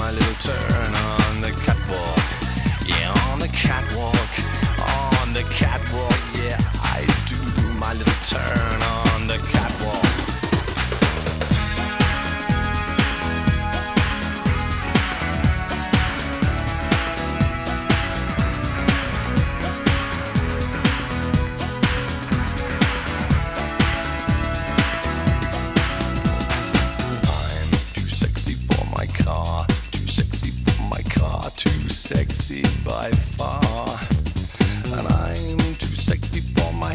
my little turn on the catwalk. Yeah, on the catwalk, on the catwalk. Yeah, I do my little turn on the catwalk. Too sexy by far, and I'm too sexy for my